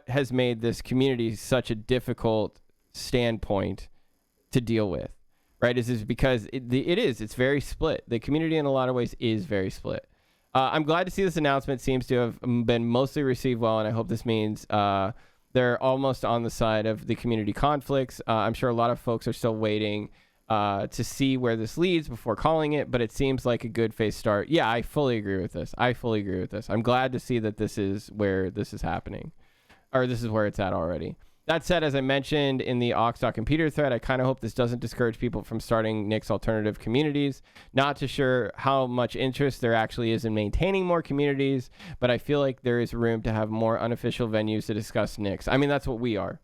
what has made this community such a difficult standpoint to deal with, right? Is because it's very split. The community in a lot of ways is very split. I'm glad to see this announcement seems to have been mostly received well, and I hope this means they're almost on the side of the community conflicts. I'm sure a lot of folks are still waiting to see where this leads before calling it, but it seems like a good faith start. Yeah, I fully agree with this. I'm glad to see that this is where this is happening, or this is where it's at already. That said, as I mentioned in the Oxdoc and Peter thread, I kind of hope this doesn't discourage people from starting Nick's alternative communities. Not too sure how much interest there actually is in maintaining more communities, but I feel like there is room to have more unofficial venues to discuss Nick's. I mean, that's what we are.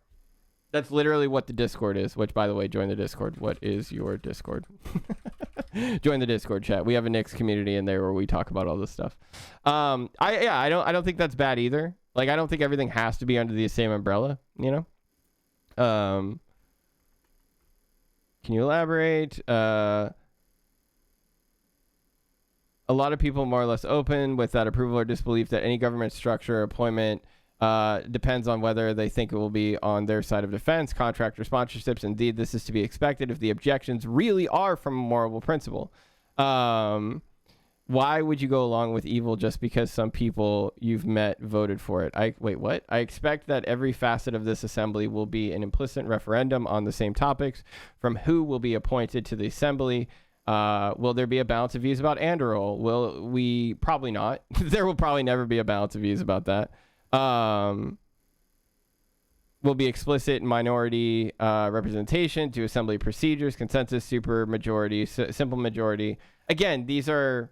That's literally what the Discord is, which, by the way, join the Discord. What is your Discord? Join the Discord chat. We have a Nick's community in there where we talk about all this stuff. I don't think that's bad either. Like, I don't think everything has to be under the same umbrella, you know? Can you elaborate? A lot of people more or less open with that approval or disbelief that any government structure or appointment depends on whether they think it will be on their side of defense, contract, or sponsorships. Indeed, this is to be expected if the objections really are from a moral principle. Why would you go along with evil just because some people you've met voted for it? Wait, what? I expect that every facet of this assembly will be an implicit referendum on the same topics from who will be appointed to the assembly. Will there be a balance of views about Andorol? Will we? Probably not. There will probably never be a balance of views about that. Will be explicit minority representation to assembly procedures, consensus, super majority, simple majority. Again, these are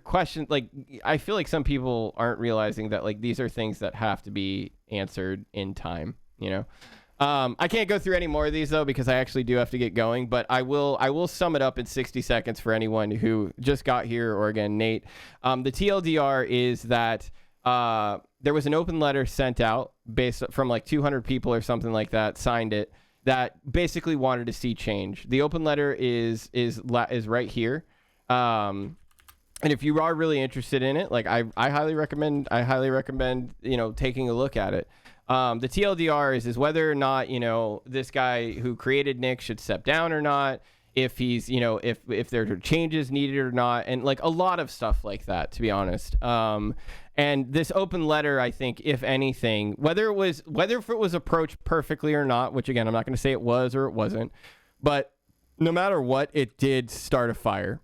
questions, like, I feel like some people aren't realizing that, like, these are things that have to be answered in time, you know? I can't go through any more of these, though, because I actually do have to get going, but I will sum it up in 60 seconds for anyone who just got here, or again, Nate. The TLDR is that there was an open letter sent out based from like 200 people or something like that, signed it, that basically wanted to see change. The open letter is right here. And if you are really interested in it, like I highly recommend, you know, taking a look at it. The TLDR is whether or not, you know, this guy who created Nick should step down or not, if he's, you know, if there are changes needed or not, and like a lot of stuff like that, to be honest. And this open letter, I think, if anything, whether if it was approached perfectly or not, which again, I'm not going to say it was or it wasn't, but no matter what, it did start a fire.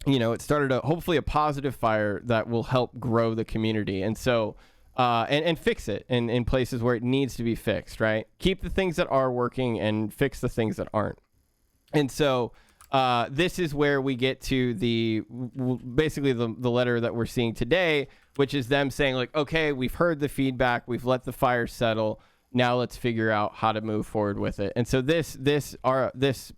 You know, it started hopefully a positive fire that will help grow the community. And so, and fix it in places where it needs to be fixed, right? Keep the things that are working and fix the things that aren't. And so, this is where we get to basically the letter that we're seeing today, which is them saying like, okay, we've heard the feedback, we've let the fire settle. Now let's figure out how to move forward with it. And so this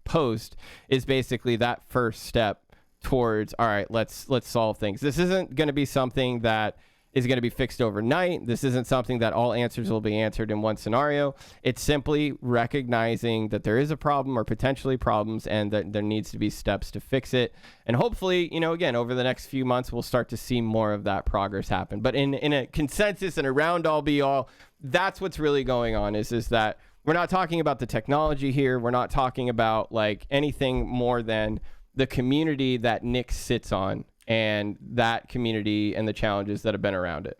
post is basically that first step towards, all right, let's solve things. This isn't going to be something that is going to be fixed overnight. This isn't something that all answers will be answered in one scenario. It's simply recognizing that there is a problem or potentially problems and that there needs to be steps to fix it. And hopefully, you know, again, over the next few months, we'll start to see more of that progress happen. But in a consensus and a round all be all, that's what's really going on is that we're not talking about the technology here. We're not talking about like anything more than the community that Nick sits on and that community and the challenges that have been around it.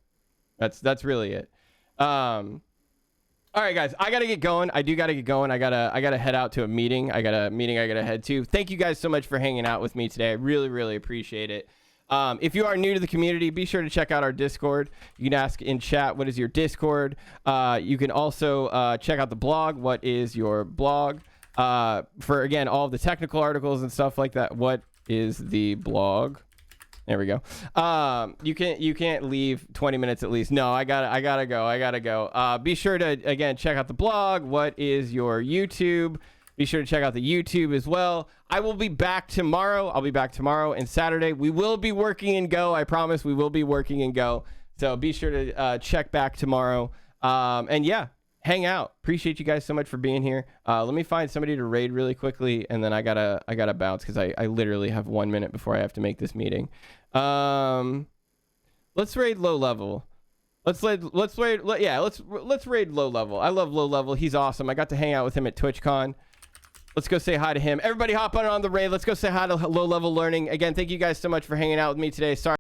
That's really it. All right, guys, I got to get going. I got to head out to a meeting. I got to head to. Thank you guys so much for hanging out with me today. I really, really appreciate it. If you are new to the community, be sure to check out our Discord. You can ask in chat, what is your Discord? You can also check out the blog. What is your blog? For, again, all of the technical articles and stuff like that. What is the blog? There we go. You can't leave 20 minutes at least. No, I gotta go. Be sure to, again, check out the blog. What is your YouTube? Be sure to check out the YouTube as well. I will be back tomorrow. I'll be back tomorrow and Saturday. We will be working in Go. I promise we will be working in Go. So be sure to check back tomorrow. And yeah, hang out. Appreciate you guys so much for being here. Let me find somebody to raid really quickly, and then I gotta bounce because I literally have 1 minute before I have to make this meeting. Let's raid low level. Let's raid low level. I love low level. He's awesome. I got to hang out with him at TwitchCon. Let's go say hi to him. Everybody hop on the raid. Let's go say hi to low level learning. Again, thank you guys so much for hanging out with me today. Sorry.